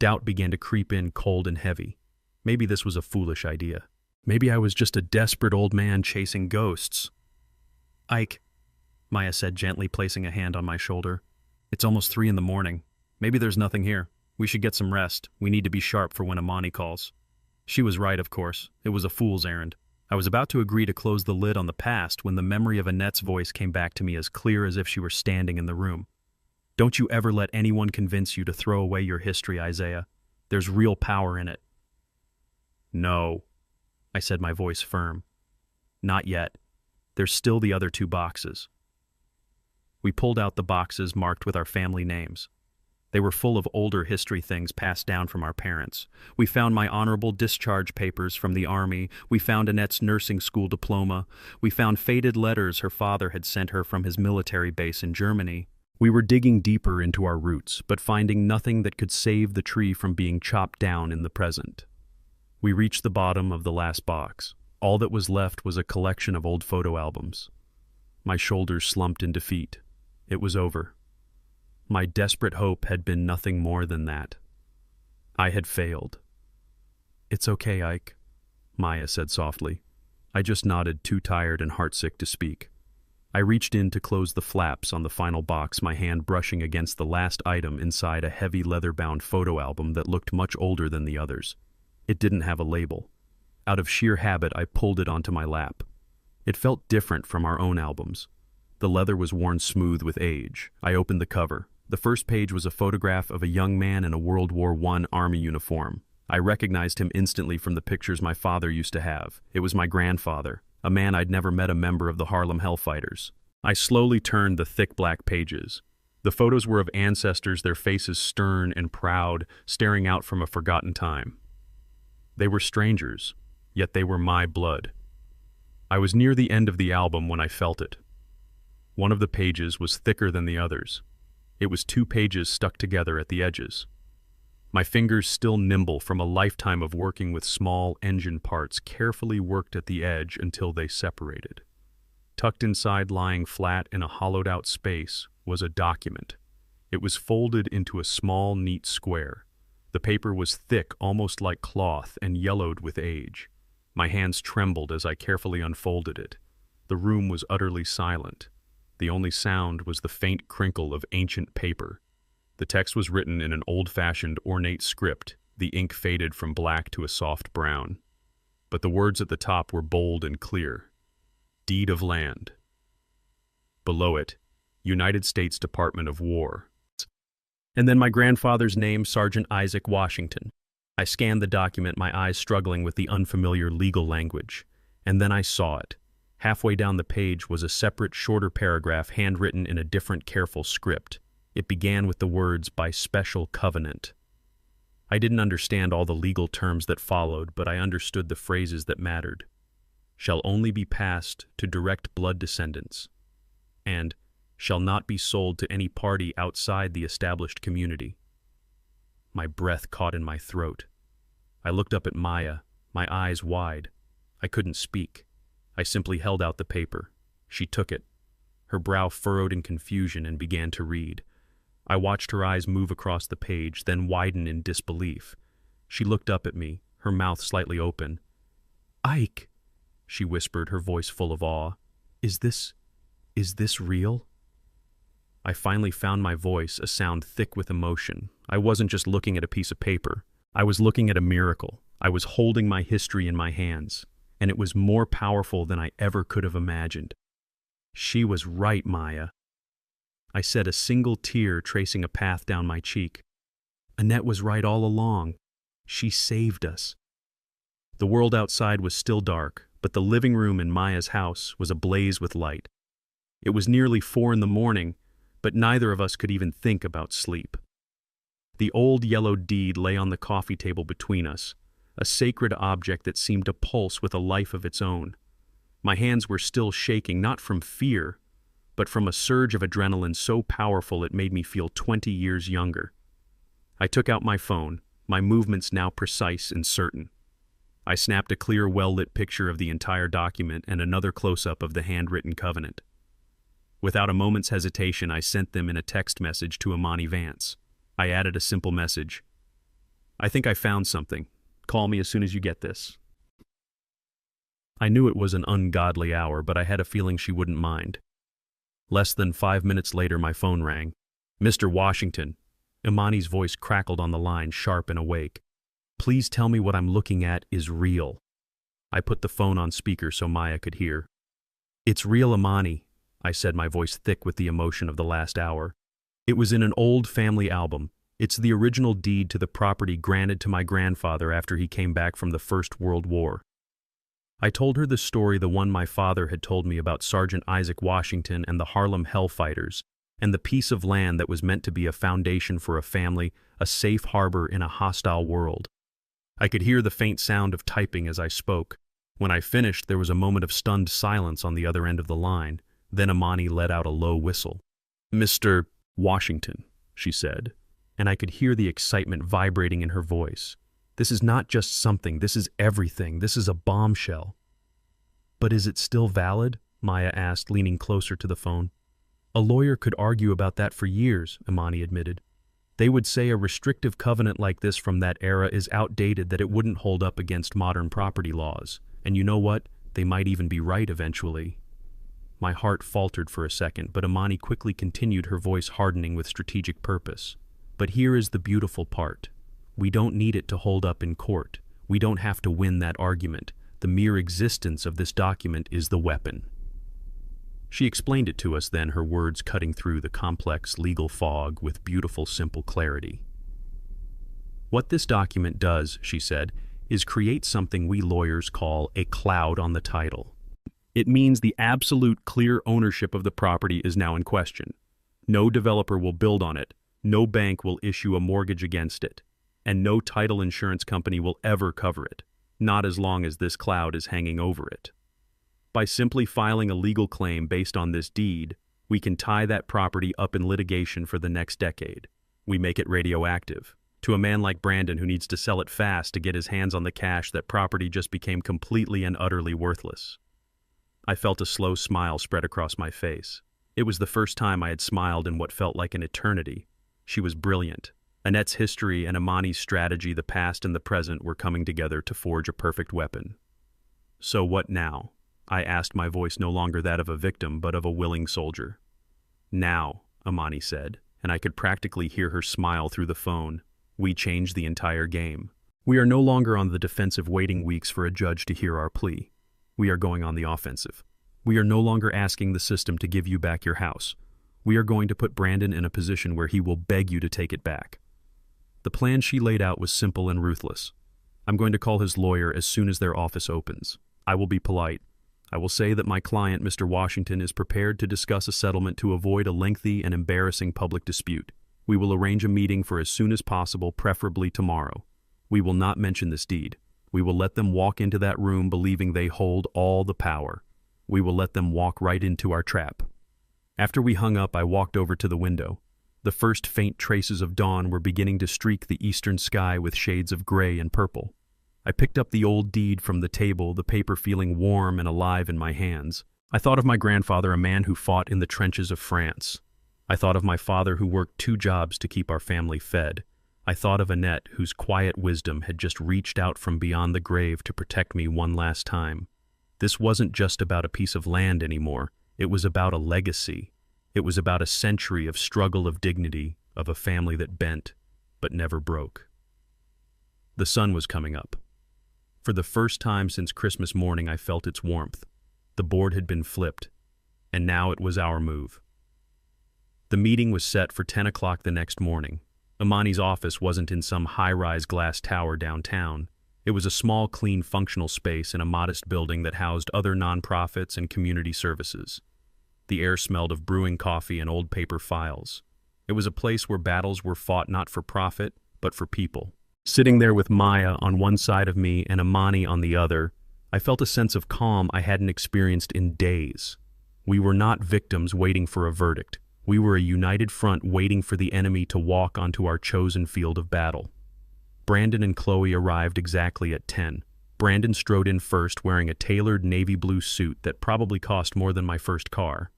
Doubt began to creep in cold and heavy. Maybe this was a foolish idea. Maybe I was just a desperate old man chasing ghosts. "Ike," Maya said, gently placing a hand on my shoulder. "It's almost 3 in the morning. Maybe there's nothing here. We should get some rest. We need to be sharp for when Amani calls." She was right, of course. It was a fool's errand. I was about to agree to close the lid on the past when the memory of Annette's voice came back to me as clear as if she were standing in the room. "Don't you ever let anyone convince you to throw away your history, Isaiah. There's real power in it." "No," I said, my voice firm. "Not yet. There's still the other 2 boxes." We pulled out the boxes marked with our family names. They were full of older history things passed down from our parents. We found my honorable discharge papers from the Army. We found Annette's nursing school diploma. We found faded letters her father had sent her from his military base in Germany. We were digging deeper into our roots, but finding nothing that could save the tree from being chopped down in the present. We reached the bottom of the last box. All that was left was a collection of old photo albums. My shoulders slumped in defeat. It was over. My desperate hope had been nothing more than that. I had failed. "It's okay, Ike," Maya said softly. I just nodded, too tired and heartsick to speak. I reached in to close the flaps on the final box, my hand brushing against the last item inside a heavy leather-bound photo album that looked much older than the others. It didn't have a label. Out of sheer habit, I pulled it onto my lap. It felt different from our own albums. The leather was worn smooth with age. I opened the cover. The first page was a photograph of a young man in a World War I Army uniform. I recognized him instantly from the pictures my father used to have. It was my grandfather, a man I'd never met, a member of the Harlem Hellfighters. I slowly turned the thick black pages. The photos were of ancestors, their faces stern and proud, staring out from a forgotten time. They were strangers, yet they were my blood. I was near the end of the album when I felt it. One of the pages was thicker than the others. It was 2 pages stuck together at the edges. My fingers, still nimble from a lifetime of working with small engine parts, carefully worked at the edge until they separated. Tucked inside, lying flat in a hollowed-out space, was a document. It was folded into a small, neat square. The paper was thick, almost like cloth, and yellowed with age. My hands trembled as I carefully unfolded it. The room was utterly silent. The only sound was the faint crinkle of ancient paper. The text was written in an old-fashioned, ornate script. The ink faded from black to a soft brown. But the words at the top were bold and clear. Deed of land. Below it, United States Department of War. And then my grandfather's name, Sergeant Isaac Washington. I scanned the document, my eyes struggling with the unfamiliar legal language. And then I saw it. Halfway down the page was a separate, shorter paragraph handwritten in a different, careful script. It began with the words, "by special covenant." I didn't understand all the legal terms that followed, but I understood the phrases that mattered. Shall only be passed to direct blood descendants, and shall not be sold to any party outside the established community. My breath caught in my throat. I looked up at Maya, my eyes wide. I couldn't speak. I simply held out the paper. She took it. Her brow furrowed in confusion and began to read. I watched her eyes move across the page, then widen in disbelief. She looked up at me, her mouth slightly open. "Ike," she whispered, her voice full of awe. Is this real?" I finally found my voice, a sound thick with emotion. I wasn't just looking at a piece of paper. I was looking at a miracle. I was holding my history in my hands, and it was more powerful than I ever could have imagined. She was right, Maya. I said, a single tear tracing a path down my cheek. Annette was right all along. She saved us. The world outside was still dark, but the living room in Maya's house was ablaze with light. It was nearly 4 a.m, but neither of us could even think about sleep. The old yellow deed lay on the coffee table between us, a sacred object that seemed to pulse with a life of its own. My hands were still shaking, not from fear, but from a surge of adrenaline so powerful it made me feel 20 years younger. I took out my phone, my movements now precise and certain. I snapped a clear, well-lit picture of the entire document and another close-up of the handwritten covenant. Without a moment's hesitation, I sent them in a text message to Imani Vance. I added a simple message. "I think I found something. Call me as soon as you get this." I knew it was an ungodly hour, but I had a feeling she wouldn't mind. Less than 5 minutes later, my phone rang. "Mr. Washington." Imani's voice crackled on the line, sharp and awake. "Please tell me what I'm looking at is real." I put the phone on speaker so Maya could hear. "It's real, Imani," I said, my voice thick with the emotion of the last hour. "It was in an old family album. It's the original deed to the property granted to my grandfather after he came back from the First World War." I told her the story, the one my father had told me about Sergeant Isaac Washington and the Harlem Hellfighters, and the piece of land that was meant to be a foundation for a family, a safe harbor in a hostile world. I could hear the faint sound of typing as I spoke. When I finished, there was a moment of stunned silence on the other end of the line. Then Imani let out a low whistle. "Mr. Washington," she said, and I could hear the excitement vibrating in her voice. "This is not just something, this is everything. This is a bombshell." "But is it still valid?" Maya asked, leaning closer to the phone. "A lawyer could argue about that for years," Imani admitted. "They would say a restrictive covenant like this from that era is outdated, that it wouldn't hold up against modern property laws. And you know what? They might even be right eventually." My heart faltered for a second, but Imani quickly continued, her voice hardening with strategic purpose. "But here is the beautiful part. We don't need it to hold up in court. We don't have to win that argument. The mere existence of this document is the weapon." She explained it to us then, her words cutting through the complex legal fog with beautiful, simple clarity. "What this document does," she said, "is create something we lawyers call a cloud on the title. It means the absolute clear ownership of the property is now in question. No developer will build on it, no bank will issue a mortgage against it, and no title insurance company will ever cover it, not as long as this cloud is hanging over it. By simply filing a legal claim based on this deed, we can tie that property up in litigation for the next decade. We make it radioactive. To a man like Brandon who needs to sell it fast to get his hands on the cash, that property just became completely and utterly worthless." I felt a slow smile spread across my face. It was the first time I had smiled in what felt like an eternity. She was brilliant. Annette's history and Imani's strategy, the past and the present, were coming together to forge a perfect weapon. "So what now?" I asked, my voice no longer that of a victim, but of a willing soldier. "Now," Imani said, and I could practically hear her smile through the phone. We changed the entire game. We are no longer on the defensive waiting weeks for a judge to hear our plea. We are going on the offensive. We are no longer asking the system to give you back your house. We are going to put Brandon in a position where he will beg you to take it back. The plan she laid out was simple and ruthless. I'm going to call his lawyer as soon as their office opens. I will be polite. I will say that my client, Mr. Washington, is prepared to discuss a settlement to avoid a lengthy and embarrassing public dispute. We will arrange a meeting for as soon as possible, preferably tomorrow. We will not mention this deed. We will let them walk into that room believing they hold all the power. We will let them walk right into our trap. After we hung up, I walked over to the window. The first faint traces of dawn were beginning to streak the eastern sky with shades of gray and purple. I picked up the old deed from the table, the paper feeling warm and alive in my hands. I thought of my grandfather, a man who fought in the trenches of France. I thought of my father, who worked 2 jobs to keep our family fed. I thought of Annette, whose quiet wisdom had just reached out from beyond the grave to protect me one last time. This wasn't just about a piece of land anymore. It was about a legacy. It was about a century of struggle, of dignity, of a family that bent, but never broke. The sun was coming up. For the first time since Christmas morning, I felt its warmth. The board had been flipped, and now it was our move. The meeting was set for 10 o'clock the next morning. Imani's office wasn't in some high-rise glass tower downtown. It was a small, clean, functional space in a modest building that housed other nonprofits and community services. The air smelled of brewing coffee and old paper files. It was a place where battles were fought not for profit, but for people. Sitting there with Maya on one side of me and Imani on the other, I felt a sense of calm I hadn't experienced in days. We were not victims waiting for a verdict. We were a united front waiting for the enemy to walk onto our chosen field of battle. Brandon and Chloe arrived exactly at 10. Brandon strode in first, wearing a tailored navy blue suit that probably cost more than my first car.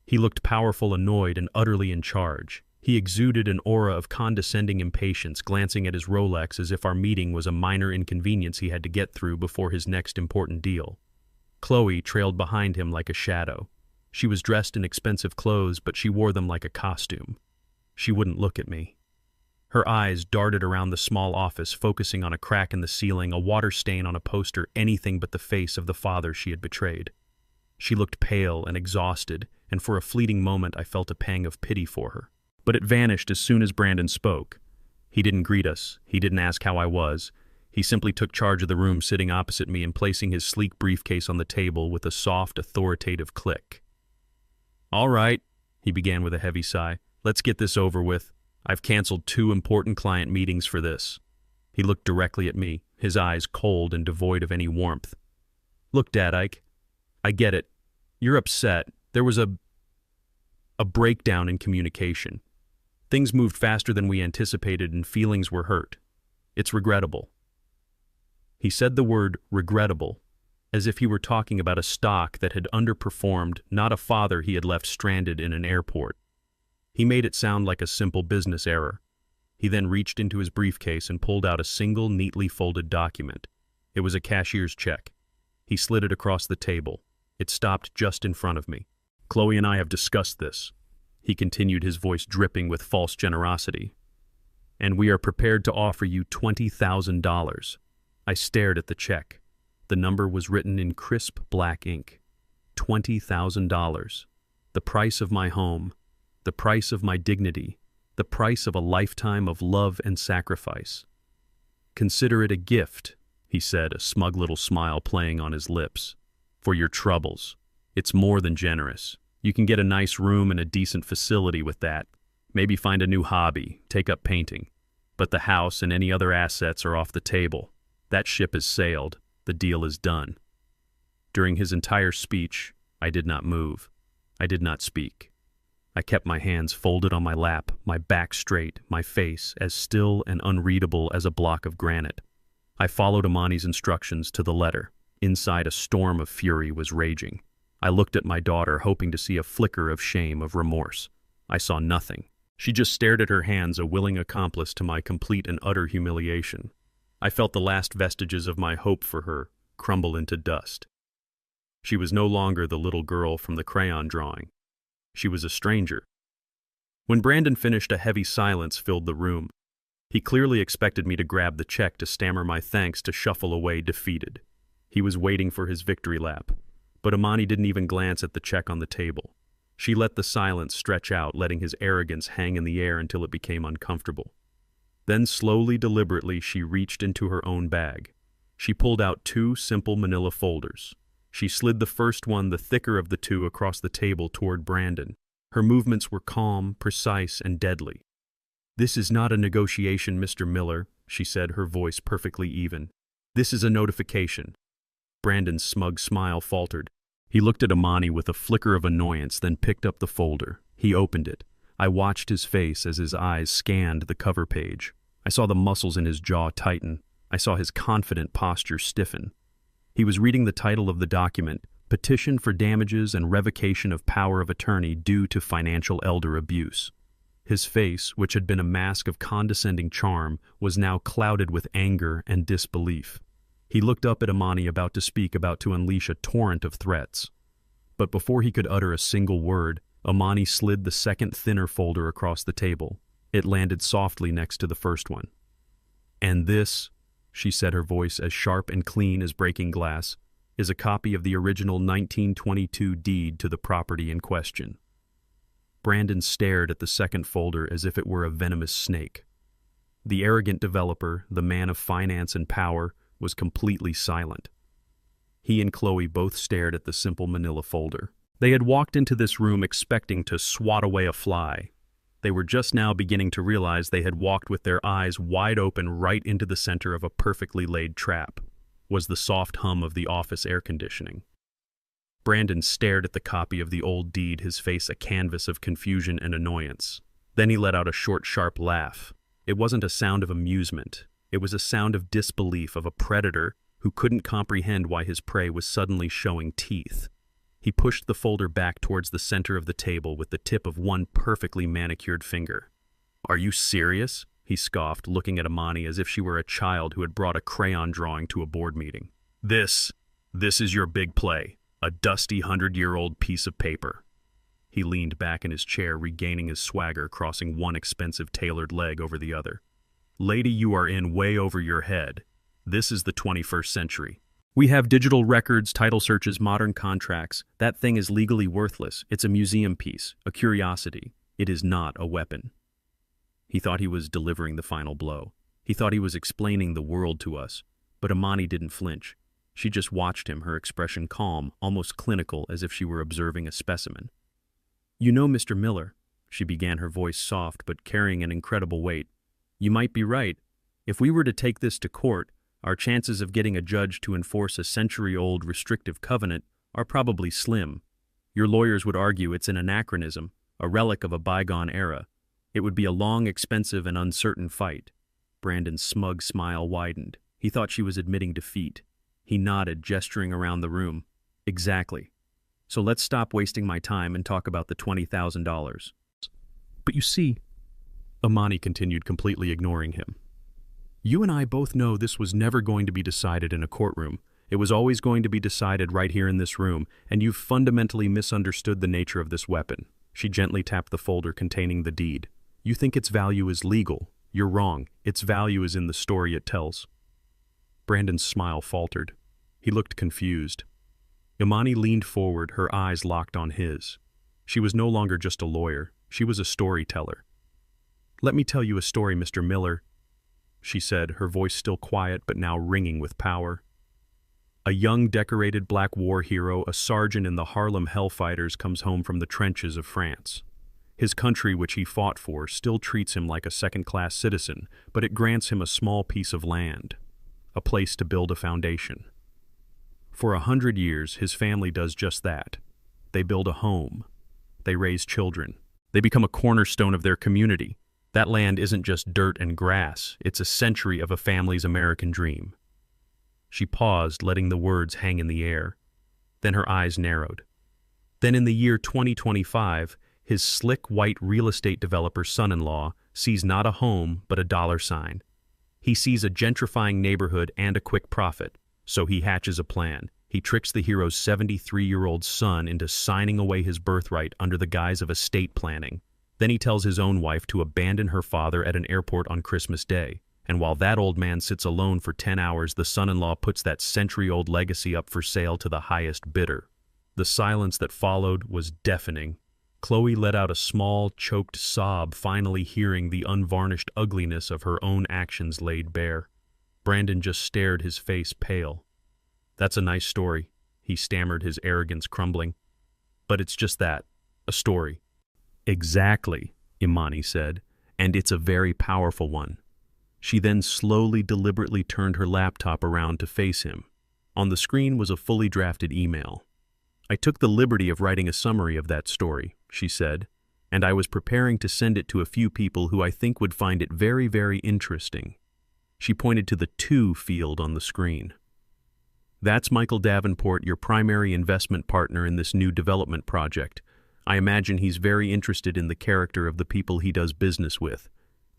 He looked powerful, annoyed, and utterly in charge. He exuded an aura of condescending impatience, glancing at his Rolex as if our meeting was a minor inconvenience he had to get through before his next important deal. Chloe trailed behind him like a shadow. She was dressed in expensive clothes, but she wore them like a costume. She wouldn't look at me. Her eyes darted around the small office, focusing on a crack in the ceiling, a water stain on a poster, anything but the face of the father she had betrayed. She looked pale and exhausted, and for a fleeting moment I felt a pang of pity for her. But it vanished as soon as Brandon spoke. He didn't greet us. He didn't ask how I was. He simply took charge of the room, sitting opposite me and placing his sleek briefcase on the table with a soft, authoritative click. "All right," he began with a heavy sigh. "Let's get this over with. I've canceled 2 important client meetings for this." He looked directly at me, his eyes cold and devoid of any warmth. "Look, Dad, Ike, I get it. You're upset. There was a breakdown in communication. Things moved faster than we anticipated and feelings were hurt. It's regrettable." He said the word regrettable as if he were talking about a stock that had underperformed, not a father he had left stranded in an airport. He made it sound like a simple business error. He then reached into his briefcase and pulled out a single, neatly folded document. It was a cashier's check. He slid it across the table. It stopped just in front of me. "Chloe and I have discussed this," he continued, his voice dripping with false generosity. "And we are prepared to offer you $20,000. I stared at the check. The number was written in crisp black ink. $20,000. The price of my home. The price of my dignity. The price of a lifetime of love and sacrifice. Consider it a gift," he said, a smug little smile playing on his lips, "for your troubles. It's more than generous. You can get a nice room and a decent facility with that. Maybe find a new hobby, take up painting. But the house and any other assets are off the table. That ship has sailed. The deal is done." During his entire speech, I did not move. I did not speak. I kept my hands folded on my lap, my back straight, my face as still and unreadable as a block of granite. I followed Imani's instructions to the letter. Inside, a storm of fury was raging. I looked at my daughter, hoping to see a flicker of shame, of remorse. I saw nothing. She just stared at her hands, a willing accomplice to my complete and utter humiliation. I felt the last vestiges of my hope for her crumble into dust. She was no longer the little girl from the crayon drawing. She was a stranger. When Brandon finished, a heavy silence filled the room. He clearly expected me to grab the check, to stammer my thanks, to shuffle away defeated. He was waiting for his victory lap. But Imani didn't even glance at the check on the table. She let the silence stretch out, letting his arrogance hang in the air until it became uncomfortable. Then slowly, deliberately, she reached into her own bag. She pulled out 2 simple manila folders. She slid the first one, the thicker of the 2, across the table toward Brandon. Her movements were calm, precise, and deadly. "This is not a negotiation, Mr. Miller," she said, her voice perfectly even. "This is a notification." Brandon's smug smile faltered. He looked at Imani with a flicker of annoyance, then picked up the folder. He opened it. I watched his face as his eyes scanned the cover page. I saw the muscles in his jaw tighten. I saw his confident posture stiffen. He was reading the title of the document, Petition for Damages and Revocation of Power of Attorney Due to Financial Elder Abuse. His face, which had been a mask of condescending charm, was now clouded with anger and disbelief. He looked up at Imani, about to speak, about to unleash a torrent of threats. But before he could utter a single word, Imani slid the second, thinner folder across the table. It landed softly next to the first one. "And this," she said, her voice as sharp and clean as breaking glass, "is a copy of the original 1922 deed to the property in question." Brandon stared at the second folder as if it were a venomous snake. The arrogant developer, the man of finance and power, was completely silent. He and Chloe both stared at the simple manila folder. They had walked into this room expecting to swat away a fly. They were just now beginning to realize they had walked with their eyes wide open right into the center of a perfectly laid trap. Was the soft hum of the office air conditioning. Brandon stared at the copy of the old deed, his face a canvas of confusion and annoyance. Then he let out a short, sharp laugh. It wasn't a sound of amusement. It was a sound of disbelief, of a predator who couldn't comprehend why his prey was suddenly showing teeth. He pushed the folder back towards the center of the table with the tip of one perfectly manicured finger. "Are you serious?" he scoffed, looking at Imani as if she were a child who had brought a crayon drawing to a board meeting. This is your big play, a dusty 100-year-old piece of paper." He leaned back in his chair, regaining his swagger, crossing one expensive tailored leg over the other. "Lady, you are in way over your head. This is the 21st century. We have digital records, title searches, modern contracts. That thing is legally worthless. It's a museum piece, a curiosity. It is not a weapon." He thought he was delivering the final blow. He thought he was explaining the world to us. But Imani didn't flinch. She just watched him, her expression calm, almost clinical, as if she were observing a specimen. "You know, Mr. Miller," she began, her voice soft but carrying an incredible weight, "you might be right. If we were to take this to court, our chances of getting a judge to enforce a century-old restrictive covenant are probably slim. Your lawyers would argue it's an anachronism, a relic of a bygone era. It would be a long, expensive, and uncertain fight." Brandon's smug smile widened. He thought she was admitting defeat. He nodded, gesturing around the room. "Exactly. So let's stop wasting my time and talk about the $20,000. "But you see," Imani continued, completely ignoring him, "you and I both know this was never going to be decided in a courtroom. It was always going to be decided right here in this room, and you've fundamentally misunderstood the nature of this weapon." She gently tapped the folder containing the deed. "You think its value is legal. You're wrong. Its value is in the story it tells." Brandon's smile faltered. He looked confused. Imani leaned forward, her eyes locked on his. She was no longer just a lawyer. She was a storyteller. "Let me tell you a story, Mr. Miller," she said, her voice still quiet but now ringing with power. "A young, decorated black war hero, a sergeant in the Harlem Hellfighters, comes home from the trenches of France. His country, which he fought for, still treats him like a second-class citizen, but it grants him a small piece of land, a place to build a foundation. For 100 years, his family does just that. They build a home. They raise children. They become a cornerstone of their community. That land isn't just dirt and grass. It's a century of a family's American dream." She paused, letting the words hang in the air. Then her eyes narrowed. "Then in the year 2025, his slick white real estate developer son-in-law sees not a home but a dollar sign. He sees a gentrifying neighborhood and a quick profit, so he hatches a plan. He tricks the hero's 73-year-old son into signing away his birthright under the guise of estate planning. Then he tells his own wife to abandon her father at an airport on Christmas Day. And while that old man sits alone for 10 hours, the son-in-law puts that century-old legacy up for sale to the highest bidder. The silence that followed was deafening. Chloe let out a small, choked sob, finally hearing the unvarnished ugliness of her own actions laid bare. Brandon just stared, his face pale. "That's a nice story," he stammered, his arrogance crumbling. "But it's just that, a story." "Exactly," Imani said, "and it's a very powerful one." She then slowly, deliberately turned her laptop around to face him. On the screen was a fully drafted email. "I took the liberty of writing a summary of that story," she said, "and I was preparing to send it to a few people who I think would find it very, very interesting." She pointed to the "to" field on the screen. "That's Michael Davenport, your primary investment partner in this new development project. I imagine he's very interested in the character of the people he does business with.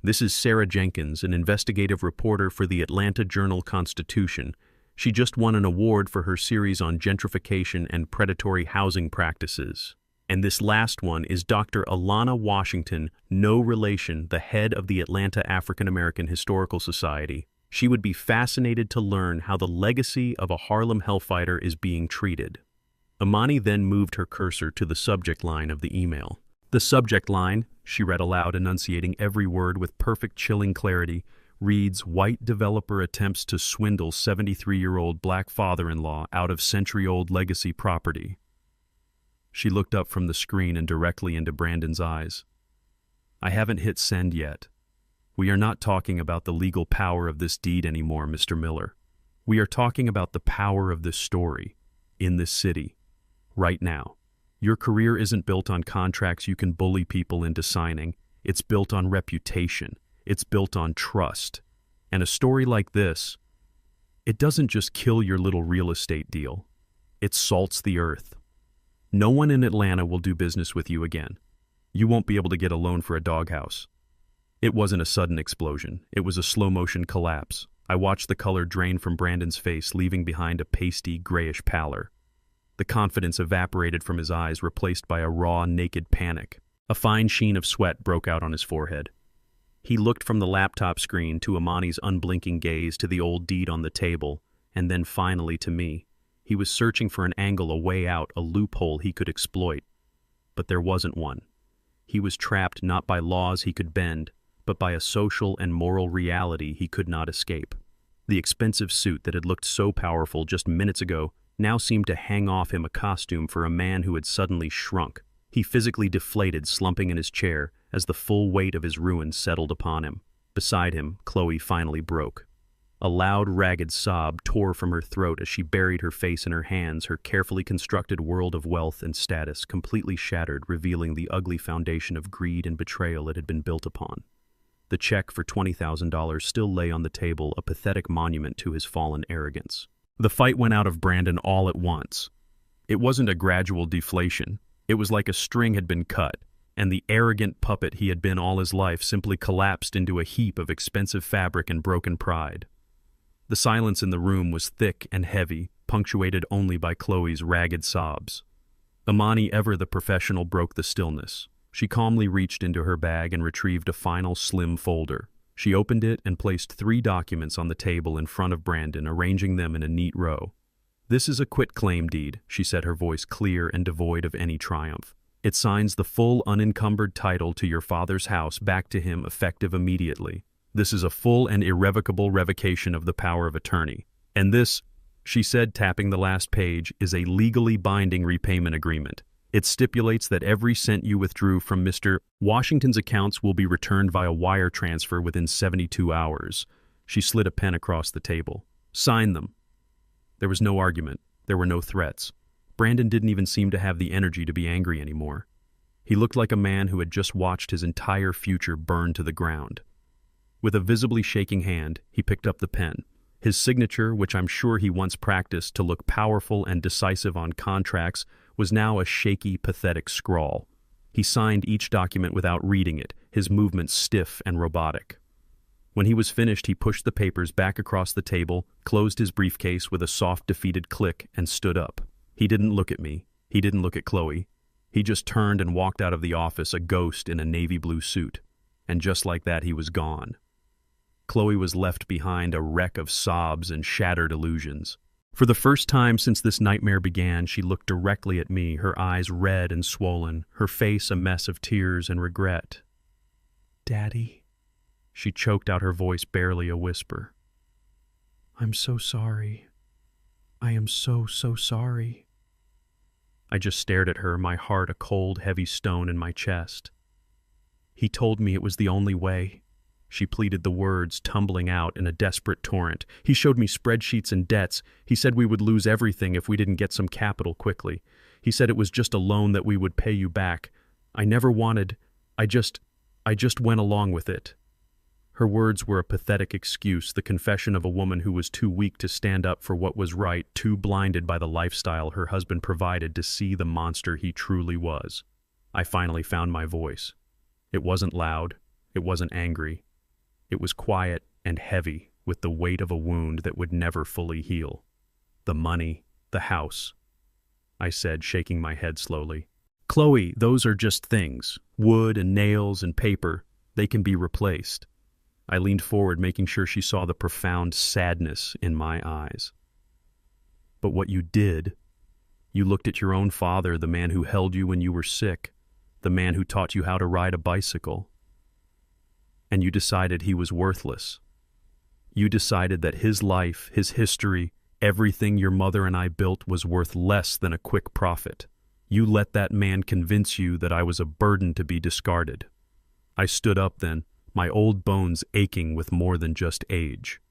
This is Sarah Jenkins, an investigative reporter for the Atlanta Journal-Constitution. She just won an award for her series on gentrification and predatory housing practices. And this last one is Dr. Alana Washington, no relation, the head of the Atlanta African American Historical Society. She would be fascinated to learn how the legacy of a Harlem Hellfighter is being treated." Imani then moved her cursor to the subject line of the email. "The subject line," she read aloud, enunciating every word with perfect chilling clarity, reads, "White developer attempts to swindle 73-year-old black father-in-law out of century-old legacy property." She looked up from the screen and directly into Brandon's eyes. "I haven't hit send yet. We are not talking about the legal power of this deed anymore, Mr. Miller. We are talking about the power of this story, in this city, right now. Your career isn't built on contracts you can bully people into signing. It's built on reputation. It's built on trust. And a story like this, it doesn't just kill your little real estate deal. It salts the earth. No one in Atlanta will do business with you again. You won't be able to get a loan for a doghouse." It wasn't a sudden explosion. It was a slow-motion collapse. I watched the color drain from Brandon's face, leaving behind a pasty, grayish pallor. The confidence evaporated from his eyes, replaced by a raw, naked panic. A fine sheen of sweat broke out on his forehead. He looked from the laptop screen to Imani's unblinking gaze, to the old deed on the table, and then finally to me. He was searching for an angle, a way out, a loophole he could exploit. But there wasn't one. He was trapped not by laws he could bend, but by a social and moral reality he could not escape. The expensive suit that had looked so powerful just minutes ago now seemed to hang off him, a costume for a man who had suddenly shrunk. He physically deflated, slumping in his chair as the full weight of his ruin settled upon him. Beside him, Chloe finally broke. A loud, ragged sob tore from her throat as she buried her face in her hands, her carefully constructed world of wealth and status completely shattered, revealing the ugly foundation of greed and betrayal it had been built upon. The check for $20,000 still lay on the table, a pathetic monument to his fallen arrogance. The fight went out of Brandon all at once. It wasn't a gradual deflation. It was like a string had been cut, and the arrogant puppet he had been all his life simply collapsed into a heap of expensive fabric and broken pride. The silence in the room was thick and heavy, punctuated only by Chloe's ragged sobs. Imani, ever the professional, broke the stillness. She calmly reached into her bag and retrieved a final slim folder. She opened it and placed 3 documents on the table in front of Brandon, arranging them in a neat row. "This is a quitclaim deed," she said, her voice clear and devoid of any triumph. "It signs the full unencumbered title to your father's house back to him, effective immediately. This is a full and irrevocable revocation of the power of attorney. And this," she said, tapping the last page, "is a legally binding repayment agreement. It stipulates that every cent you withdrew from Mr. Washington's accounts will be returned via wire transfer within 72 hours. She slid a pen across the table. "Sign them." There was no argument. There were no threats. Brandon didn't even seem to have the energy to be angry anymore. He looked like a man who had just watched his entire future burn to the ground. With a visibly shaking hand, he picked up the pen. His signature, which I'm sure he once practiced to look powerful and decisive on contracts, was now a shaky, pathetic scrawl. He signed each document without reading it, his movements stiff and robotic. When he was finished, he pushed the papers back across the table, closed his briefcase with a soft, defeated click, and stood up. He didn't look at me. He didn't look at Chloe. He just turned and walked out of the office, a ghost in a navy blue suit. And just like that, he was gone. Chloe was left behind, a wreck of sobs and shattered illusions. For the first time since this nightmare began, she looked directly at me, her eyes red and swollen, her face a mess of tears and regret. "Daddy," she choked out, her voice barely a whisper. "I'm so sorry. I am so sorry." I just stared at her, my heart a cold, heavy stone in my chest. "He told me it was the only way." She pleaded, the words tumbling out in a desperate torrent. "He showed me spreadsheets and debts. He said we would lose everything if we didn't get some capital quickly. He said it was just a loan that we would pay you back. I never wanted. I just went along with it." Her words were a pathetic excuse, the confession of a woman who was too weak to stand up for what was right, too blinded by the lifestyle her husband provided to see the monster he truly was. I finally found my voice. It wasn't loud. It wasn't angry. It was quiet and heavy, with the weight of a wound that would never fully heal. "The money, the house," I said, shaking my head slowly. "Chloe, those are just things. Wood and nails and paper. They can be replaced." I leaned forward, making sure she saw the profound sadness in my eyes. "But what you did, you looked at your own father, the man who held you when you were sick, the man who taught you how to ride a bicycle, and you decided he was worthless. You decided that his life, his history, everything your mother and I built was worth less than a quick profit. You let that man convince you that I was a burden to be discarded." I stood up then, my old bones aching with more than just age.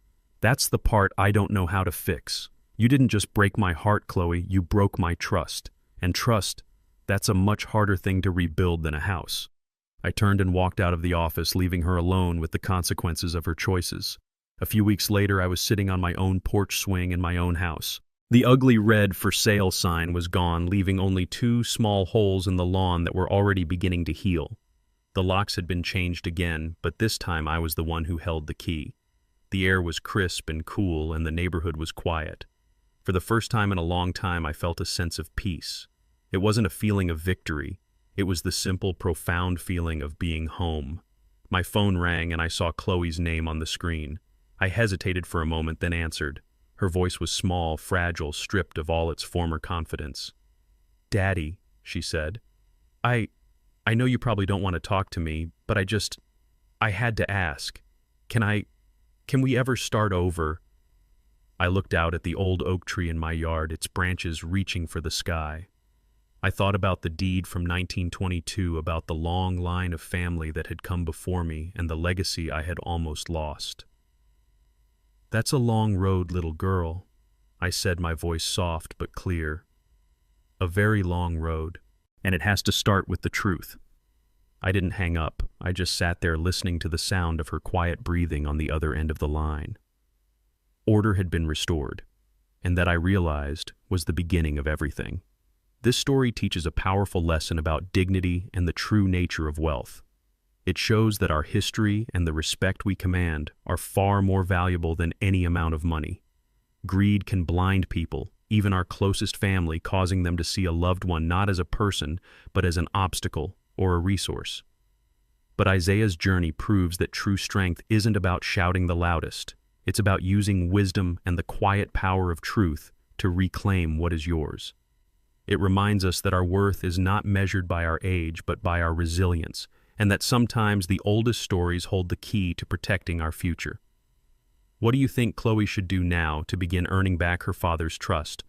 "That's the part I don't know how to fix. You didn't just break my heart, Chloe, you broke my trust. And trust, that's a much harder thing to rebuild than a house." I turned and walked out of the office, leaving her alone with the consequences of her choices. A few weeks later, I was sitting on my own porch swing in my own house. The ugly red "for sale" sign was gone, leaving only 2 small holes in the lawn that were already beginning to heal. The locks had been changed again, but this time I was the one who held the key. The air was crisp and cool, and the neighborhood was quiet. For the first time in a long time, I felt a sense of peace. It wasn't a feeling of victory. It was the simple, profound feeling of being home. My phone rang, and I saw Chloe's name on the screen. I hesitated for a moment, then answered. Her voice was small, fragile, stripped of all its former confidence. "Daddy," she said, I know you probably don't want to talk to me, but I had to ask. Can we ever start over?" I looked out at the old oak tree in my yard, its branches reaching for the sky. I thought about the deed from 1922, about the long line of family that had come before me and the legacy I had almost lost. "That's a long road, little girl," I said, my voice soft but clear. "A very long road. And it has to start with the truth." I didn't hang up. I just sat there listening to the sound of her quiet breathing on the other end of the line. Order had been restored, and that I realized was the beginning of everything. This story teaches a powerful lesson about dignity and the true nature of wealth. It shows that our history and the respect we command are far more valuable than any amount of money. Greed can blind people, even our closest family, causing them to see a loved one not as a person, but as an obstacle or a resource. But Isaiah's journey proves that true strength isn't about shouting the loudest. It's about using wisdom and the quiet power of truth to reclaim what is yours. It reminds us that our worth is not measured by our age, but by our resilience, and that sometimes the oldest stories hold the key to protecting our future. What do you think Chloe should do now to begin earning back her father's trust?